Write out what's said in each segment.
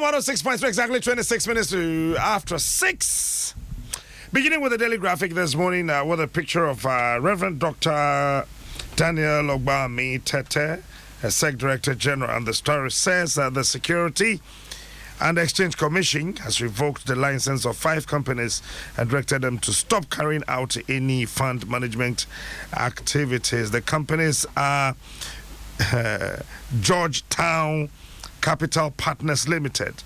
106.3, exactly 26 minutes after 6. Beginning with the Daily Graphic this morning with a picture of Reverend Dr. Daniel Ogbami Tete, SEC Director General. And the story says that the Security and Exchange Commission has revoked the license of 5 companies and directed them to stop carrying out any fund management activities. The companies are Georgetown Capital Partners Limited,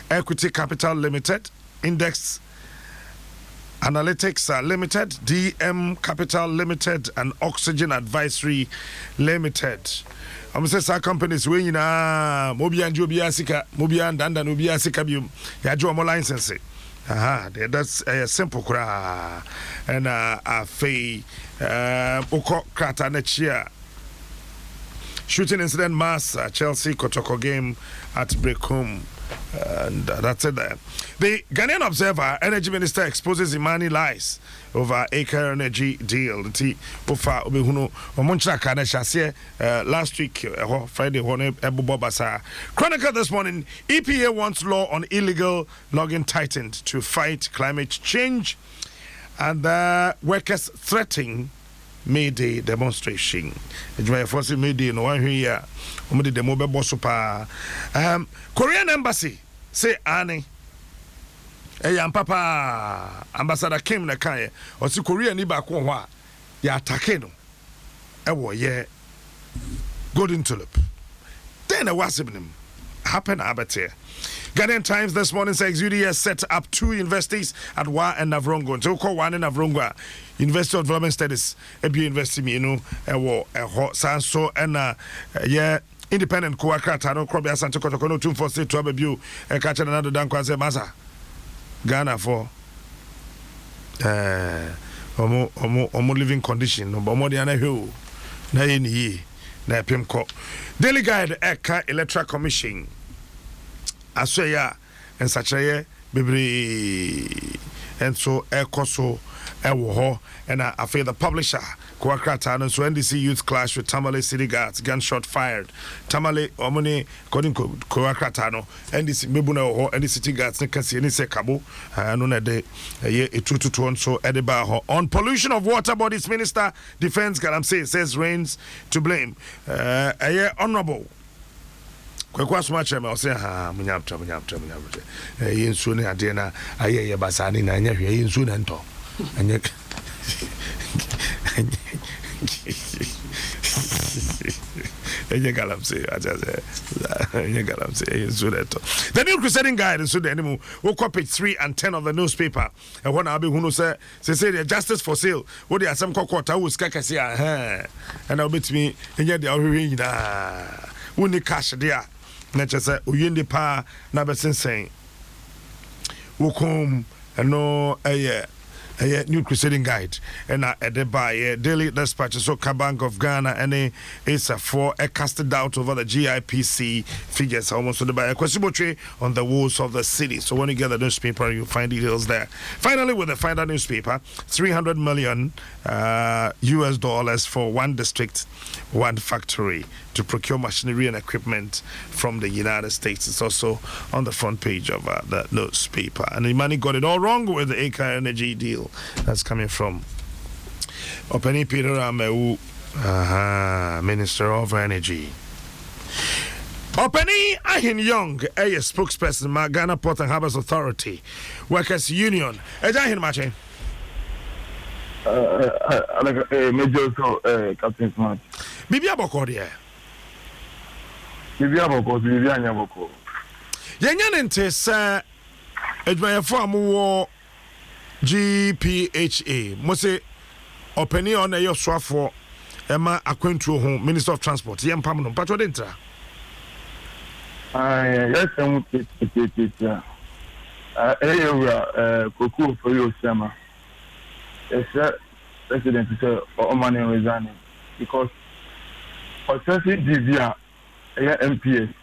Equity Capital Limited, Index Analytics Limited, DM Capital Limited, and Oxygen Advisory Limited. I'm saying some companies when you na Mobian Jobiasika, Mobian Danda Nobiasika, you have more license. That's a simple cra and a fee Oko Krata Nechia. Shooting incident mass Chelsea Kotoko game at Brecum. And that's it there. The Ghanaian Observer, Energy Minister exposes Imani lies over Aker Energy deal. The Ufa Ubehuno Omuncha Kaneshase last week, Friday, Basa. Chronicle this morning, EPA wants law on illegal logging tightened to fight climate change, and workers threatening May Day demonstration. It's May Day no one here. The mobile boss Korean embassy say Annie. Papa Ambassador Kim Nakaye or si Korea ni ba ko ho a ya atake no e wo ye golden tulip. Then a wasibnim happen abete. Ghanaian Times this morning says UDS set up 2 universities at Wa and Navrongo. So call one in Navrongo University of Development Studies. Ebu University me no ewo eho sanso and yeah independent Kuakata no Krobia Santo Kotoko no 246 to abebu e catch another dan kwase masa Ghana for omo living condition no omo de na hwe na ye ni na pemko. Daily Guide Eka Electoral Commission Asoya and Sachaye Bibri and so Ekoso Ewo and I feel the publisher Kuakrata and so NDC youth clash with Tamale City Guards, gunshot fired. Tamale Omoni according to Kuakrata NDC Mebuna or NDC City Guards Nikasi and Sekabo Nuna de ye 2 so Ediba on pollution of water bodies. Minister Defense Galamsey says rains to blame. A year honorable Kwa so much I say munyapta yinsu ne ade na aye basani na anya hwe yinsu na nto anya anya galamse anya galamse yinsu na nto. The New Crusading Guide so the animal we page 3 and 10 of the newspaper and when abi hunu say the justice for sale what dey asem kokota wo ska kase and obetimi anya de ahwehwe nyina woni cash there na chese uyindi pa na besensen wokom no New Crusading Guide and by Daily Dispatch so Bank of Ghana and is for a casted out over the GIPC figures almost the by a question on the walls of the city. So when you get the newspaper you find details there. Finally with the final newspaper, $300 million US dollars for 1 district 1 factory to procure machinery and equipment from the United States. It's also on the front page of the newspaper. And the money got it all wrong with the Aker Energy deal that's coming from Openi Peter Amewu, Minister of Energy. Openi Ahin Young, a spokesperson, Ghana Port and Harbours Authority, Workers Union. Ahin Mache. Major Captain Smart. Bibia Boko there. Bibia Boko. Yanyanente, sir, Edwaya Famu GPHA. Mose Openi on a Yoswa for Emma Aquentu home, Minister of Transport. Yam Pamon, Pato Dentra. Yes, I'm with Koku for you, Sama. Yes, President is Omani resigning because Processing DVR, MPS,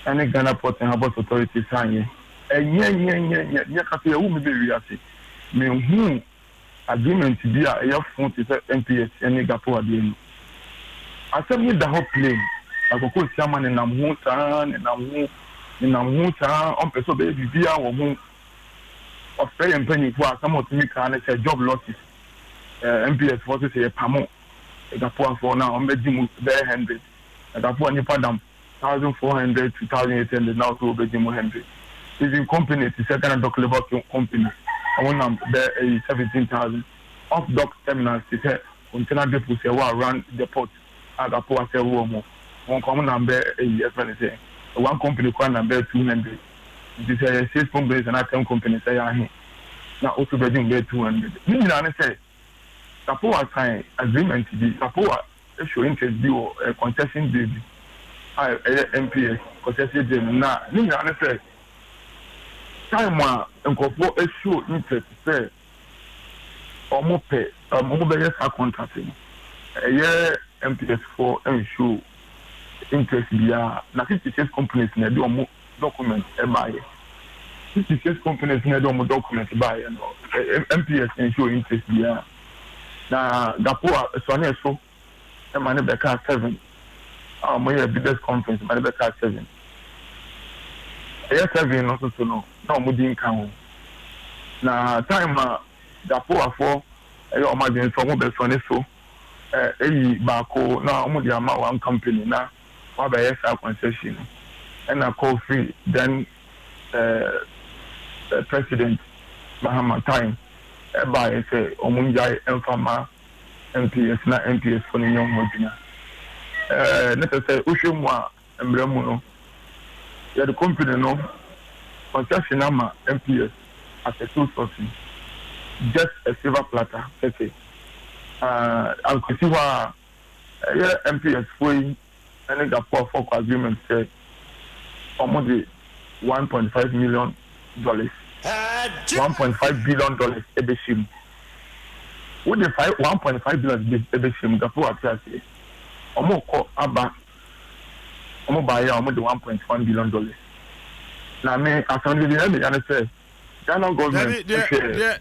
and Ghana Port and Harbour Authority sign. And yeah, who may be reacting. Me who agreement to be a phone to MPS and Gapo again. I said, me the whole plane. I go call someone and I'm home and I'm home. na hu saa on person be bibia wo mu of pay and penny for some of me can say job losses MPS forces say pamo Gapo for now on bejimu be 100 Gapo ni padam 1400 2800 now to bejimu 100 even company the second dock level company I want be 17,000 off dock terminals say until depot say around the port Gapo say wo mo on come number say one company can number 200 this is 6 companies and 10 companies say ahin na also bejimu be 200 ni na say Gapo was sign agreement the Gapo show interest due concession deal MPS concession deal na ni na say time a nkofo show interest say omo pay omo be yes contract MPS for show interest bia na 56 companies na do omo document e buy 56 companies na do omo document buy no MPS show interest bia na Gapo so so e mane be ka 7 my biggest conference mane be ka 7 7 no so no na mo din kan na time Gapo afọ o ma din so mo be so ne so eyi baako na mo dia ma one company na wa be yes concession and na coffee then president Mahama time by say omunjai enfama MPS na MPS for nyom modina let us say ushemu a embremu no ya the company no concession ama MPS as a tool sourcing just a silver platter say and consider MPS for any Gapo for agreement say almost $1.5 million $1.5 billion ebeshim. What the 1.5 billion ebeshim Gapo atase. Omo ko aba. Omo buy omo the $1.1 billion. Na me asande bi na me say Ghana government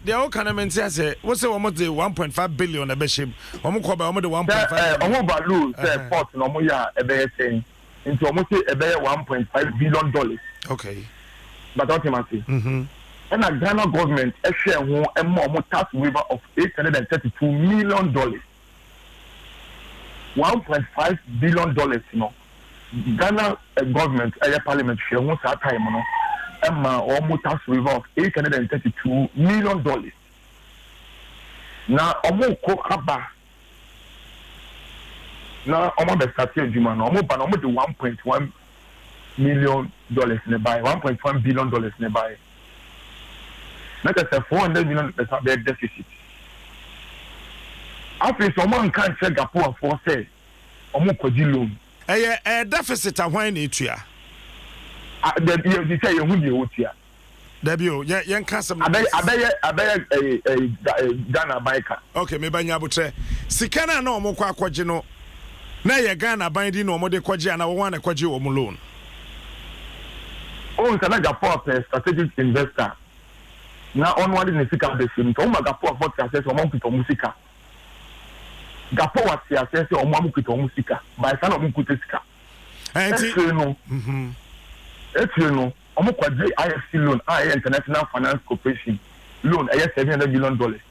they all kind of mention say what say omo the 1.5 billion ebeshim. Omo ko ba omo the 1.5 omo balu say port no omo ya ebe say into omo say ebe $1.5 billion. Okay. But ultimately and a Ghana government share a more tax waiver of $832 million. $1.5 billion, you know. Ghana government parliament share one time, you know, and almost tax waiver of $832 million. Now, almost Kokaba. Now, almost the starting Juma, almost the $1.1 million in the buy, $1.1 billion in the buy. Not as a $400 million deficit. After someone can't check Gapo for say, Omokoji loan. A deficit a wine etria. You say you will be here. Debut, young custom. I beg a Ghana biker. Okay, maybe Yabutre. Sikana no more quajino. Na ye Ghana binding no more de quaji and I want a quaji or loan. Oh, can I Gapo strategic investor? Now, onward in the Sika Beshim, Toma Gapo for access or Monkito Musica. Gapo was the access or Monkito Musica by son of Mukutesca. And you know, you know, Omokwaji IFC loan, International Finance Corporation loan, $700 million.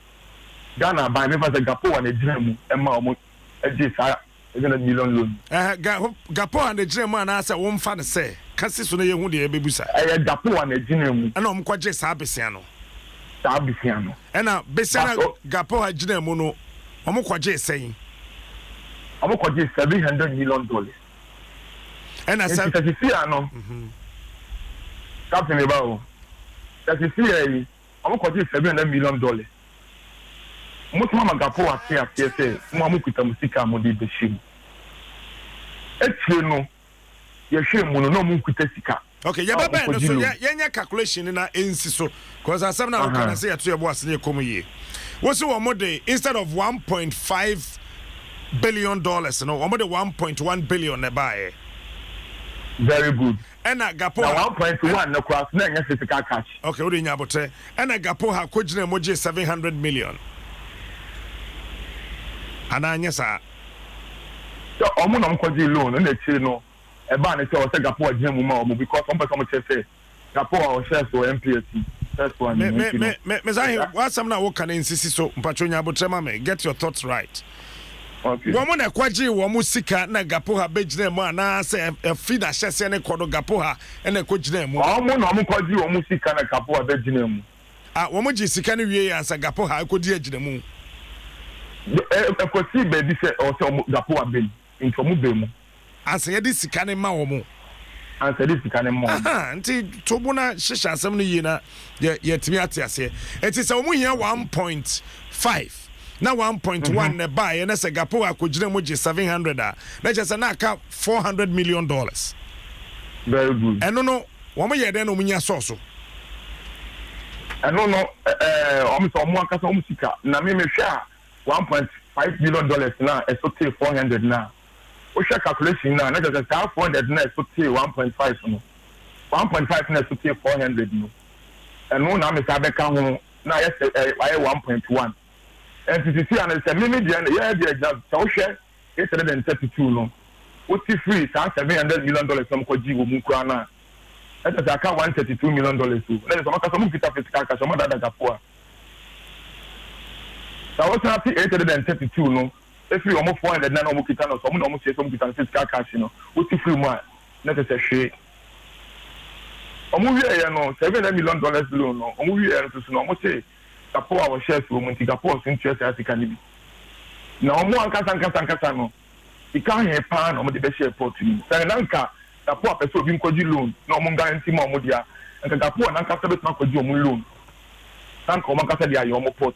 Ghana by members of Gapo and a German, Emma, a $800 million loan. Gapo and the German answer one fan say, Cassis on the Yahudi Babusa. Gapo and a German, and Omkwaji Sabisiano. Sabisiano. And now, Besana Gapo had Ginemono, Omokwaji saying, Omokwaji $700 million. And I said, Satisfiano, Captain Ebao, Satisfia, Omokwaji $700 million. Most Mama Gapo are here, Mamukuta Musica Modi Beshim. Etieno, Yashim, no Mukutesika. Okay, yeah, but so yeah, calculation in our insisto, because I now can say to your boss near Comuye. What's your mode instead of $1.5 billion, no, one 1.1 billion nearby. Very good. And I Gapo 1.1 no cross, no physical cash. Okay, what in Yabote? And I Gapo have Kujin emoji 700 million. And I yes, sir. So, Omunam Koji loan, and the Chino. ban ne say o say gapo agina mu ma o because one person mo say gapo o share so MPSC that's one me say what some na wo kan insisi so mpacho nya abotrema me get your thoughts right. Okay. Woman na kwaji wo mu sika na gapo ha begina mu ana say e feed ahyese ne kodo gapo ha na kwagina mu. O mu na mo kwaji wo mu sika na gapo ha begina mu. Wo mu ji sika ne wie ya sa gapo ha akodi agina mu. E ko si be bi say o say gapo ha be nto mu be mu. Asa ye di sika ne ma wo mu. Asa di sika ne ma. Aha, nti tobo na hihya asem no yi na ye timi ate ase. Enti se wo mu hia 1.5 na 1.1 ne buy na se gapo akogina mu je 700 na je se na aka $400 million. Very good. Eno no wo mo ye den no mu nya source. Eno no o mo so mo aka so mo sika na me hwa $1.5 billion na e so take 400 na. O share calculation na je se 400 na e so take 1.5 no. 1.5 na so take 400 no. Eno na me sa be ka ho na ye 1.1. And to see and say me dia yeah dia so share 832 no. What is free $700 million some ko ji wo mu kura na. That is account $132 million so. Na so maka so mu kita physical cash mo dada gapo a. So what happy 832 no. If you almost 400 na no mu kita no so mu no mu say so mu kita physical cash no. What is free mo na te say hwe. Omu wi e no $700 million loan no. Omu wi e so no mo say gapo our shares wo mu gapo so interest asika ni bi. Na omu ankasa no. Ika he pa na omu de be share port ni. Say na nka gapo a person obi nkoji loan na omu guarantee mo omu dia. Nka gapo na nka sabet na koji omu loan. Nka omu ankasa dia yo omu port.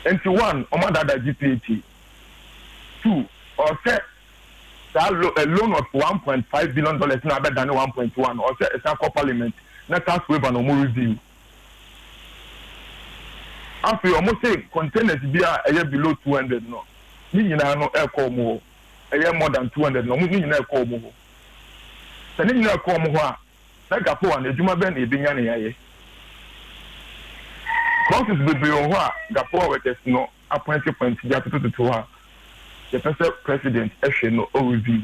And one, omu dada GPH. 2, or say that a loan of $1.5 billion na better than 1.1 or say it's a parliament. Na tax waiver no more review. After almost say containers be a below 200 no. Ni nyina no e call mo. E more than 200 no. Ni nyina e call mo. Se ni nyina e call mo ho a. Na gapo an ejuma be na ebinya ne yaye. Process be ho a gapo workers no appointed point ja to ha. The president e no o review.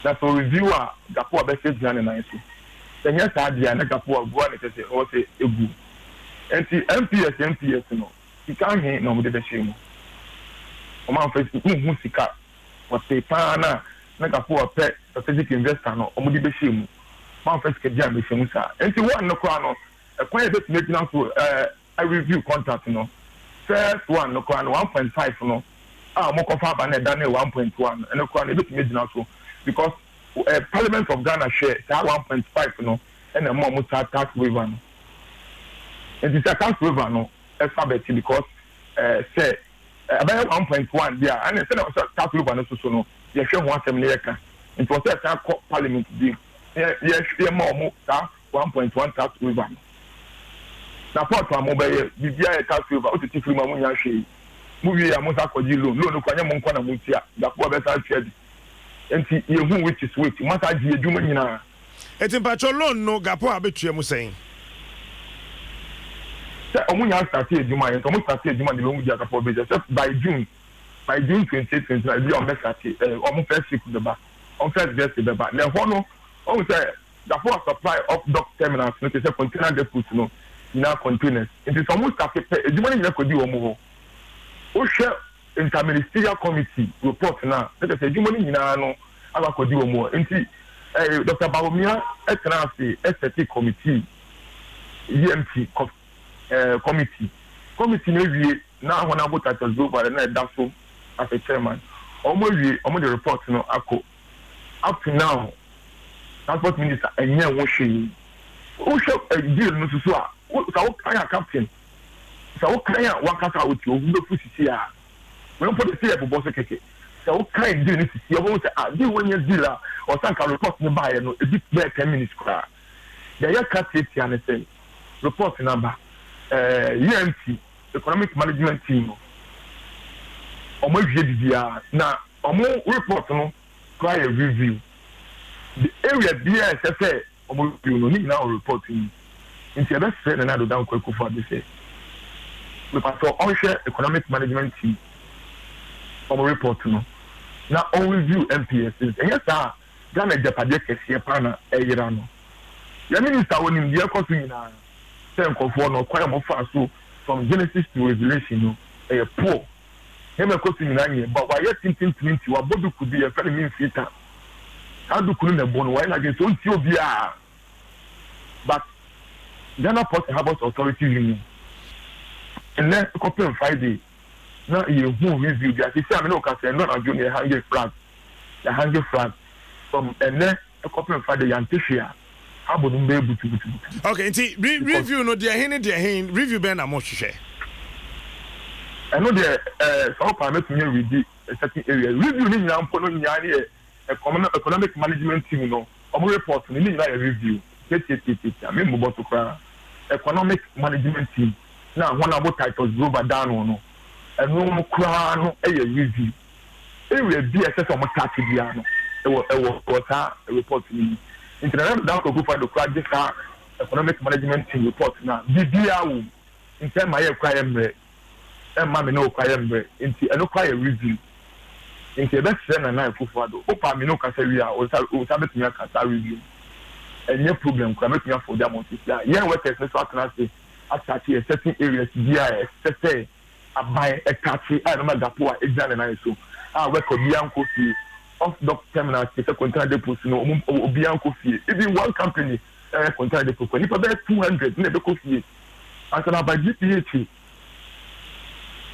That's a review a gapo be say jana na nso. Se nya sa dia na gapo go na say o say egu. Enti MPS no sika he na mo de be shemu o man face hu sika o te pa na gapo pe strategic investor no o mo de be shemu man face ke dia be shemu sa enti one no kwa no e kwa e be make na so I review contract no first one no kwa no 1.5 no mo ko fa ba na da na 1.1 and no kwa no e be make na so because Parliament of Ghana share that 1.5 no and mo tax waiver no. And it's a tax waiver no alphabet because say about 1.1 there and instead of tax waiver no so no you share one $7 it was a parliament deal yeah more 1.1 tax waiver na port wa mobile bibia tax waiver o titi free ma mu nya hwe movie ya musa kwaji loan ko anya mo nko na mu tia da ko be sa trade enti ye hu which is which masa ji edwuma nyina eti mpacho loan no gapo abetua mu sen omunya start ejuma yen omu start ejuma de lomu dia kapo beje by June 2020 we on start omu first week the ba on first guest the ba na ho no omu say the for supply of dock terminals no say container depot no na containers it is almost start ejuma ni ko di omu ho o share interministerial committee report na that say ejuma ni nyina no aba ko di omu enti Dr. Bawumia etnasi ST committee EMT committee na wie na ho na bota tazova na da so as a chairman omo wie omo the report no ako up to now transport minister enye wo hwe o hwe deal no so a ka wo kan captain sa wo kan wakasa oti o be fusisi a we put the see ebo so keke sa wo kan deal ni sisi o say ah deal when you deal a o san ka report ni ba ye no e bit be 10 minutes kra ya ya ka tete an say report number EMT economic management team omo hwe bibia na omo report no try a review the area bia say omo review no ni na report ni nti ebe se na do down kwaku for this we pass on share economic management team omo report no na on review MPS and yes sir Ghana Japade kese pa na eyira no ya minister woni ndi ekoso nyina say nkofo no kwaya mo fa so from Genesis to Revelation no poor him ekoso nyina nye but why tintin 20 wa bodu kubi e fere min fita how do kunu na bon why na ge so nti obia but Ghana Port Harbours Authority Union and then couple Friday now you who review the say I no can say no na junior hanging flag the hanging flag from and then a couple Friday yantishia how would be able to okay nti review no dia hin review ben na mo hwehwe I know the some permit me read a certain area review ni nyam po no nya ne economic management team no omo report ni nya review I mean mo to kra economic management team na one about titles global down no and no kra no e review area bi ese so mo touch bia no e wo ta report ni international down to go for the kra this economic management team report na bibia wo in term my kra emre e ma me no kra emre nti e no kra review nti e be se na Akufo-Addo o pa me no ka se wi a o sa betumi aka sa review any problem kra betumi afọ dia monti ya yen workers no so atena say attack a certain areas dia say abai e kachi a no ma gapo a exam na so a record bia nko fi off dock terminal say container depot no obi anko fi even one company container depot ko ni pa be 200 na be ko fi asana ba GPH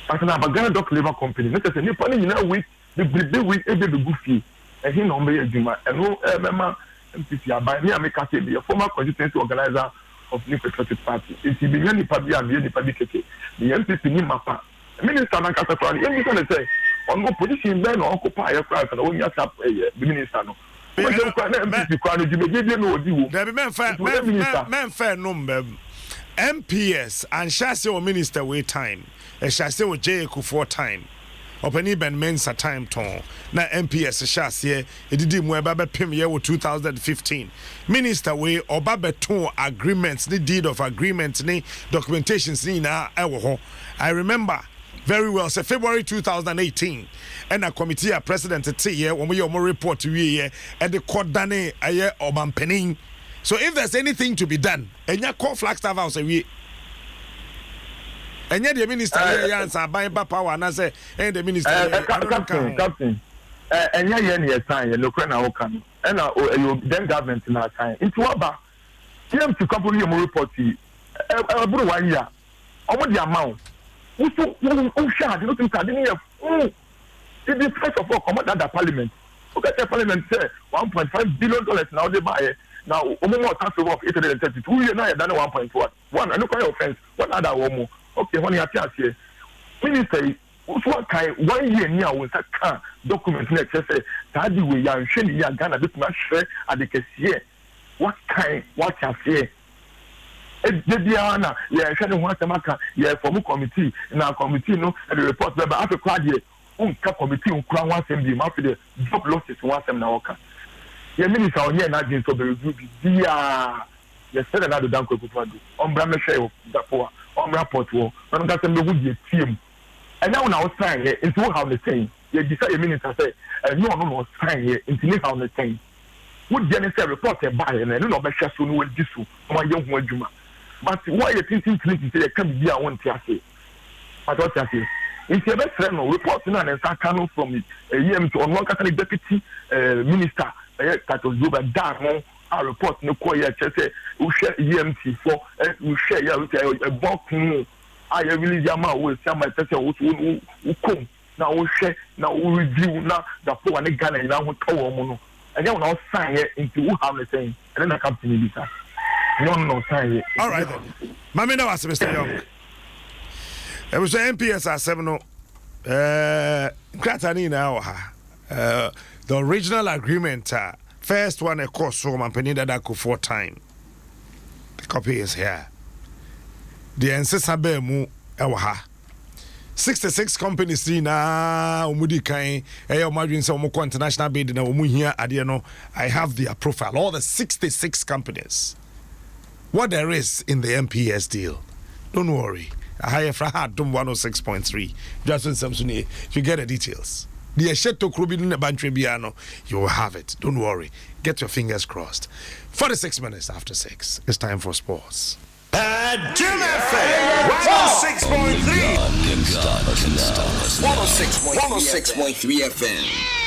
asana ba Ghana Dock Labor Company no say ni pa ni na week the week e be go fi e hin no be adwuma e no mema MPC abai ni ameka say be former constituency organizer of New Patriotic Party it be ni pa bia ni pa bi keke the MPC ni mapa minister na kasa kwa ni minister say on go position be no occupy your crowd na onya sap the minister no MPC kwa no jimege no odi wo there be men fair number MPS and Shase o minister way time e Shase o J.Akufo time opani Ben Mensa time ton na MPS Shase edidi mu eba be pem ye wo 2015 minister way oba beton agreements the deed of agreement ni documentations ni na ewo ho I remember very well say February 2018 and a committee a president te here when we report we here at the court dane aye obampenin so if there's anything to be done enya call Flagstaff house we enya the minister here answer by power na say the minister captain enya here near time no kra na okan and then government na time into aba TM to company your report buru 1 year omo the amount who shall not think that it is first of all come out that parliament. Okay, the parliament say $1.5 billion now they buy now more tax of 832 years now than 1.1. One, I no kind of offense. What other one? Okay, when you are here, minister, what kind 1 year now with that document next say that the way you are showing you are Ghana bit much share at the case what kind what you say. Diana, yeah, she don't want to make yeah for committee. Now committee no the report but after crowd here, committee crown one same the after the job losses one same now okay. Yeah, minister on here na so be review dia. Yes, said another down Akufo-Addo. Ombra me share that for ombra report wo. No ga say me go die team. And now na sign here into how the thing. Yeah, decide minister say no sign here into how the thing. Would the say report e buy and no be share so no we di so. No ye ho adwuma. But why you thinking say can be a one tiase? But what tiase? If you best friend no report na and can from EM to one Catholic deputy minister Kato Zuba down a report no ko ya say we share EMT for we share ya a block no I really jama we say my person who come now we share now we review now the for one Ghana na ho tawo mo no and then now sign into who have the thing and then I come to me this. No, sorry. All right then. Mami na was Mr. Young. It was MPS at 7. Kratani now. The original agreement, first one, of course, so Mampenida Dako 4 times. The copy is here. The ancestor Bemu Ewaha. 66 companies na umudi kai eyo madwin se omko international bid na omu hia ade no I have their profile all the 66 companies. What there is in the MPS deal, don't worry. I have Dum 106.3. Justin Samsuni, you get the details. The Esheto Krubin Bantrebiano, you will have it. Don't worry. Get your fingers crossed. 46 minutes after 6. It's time for sports. Jim FM 106.3 106.3 FM.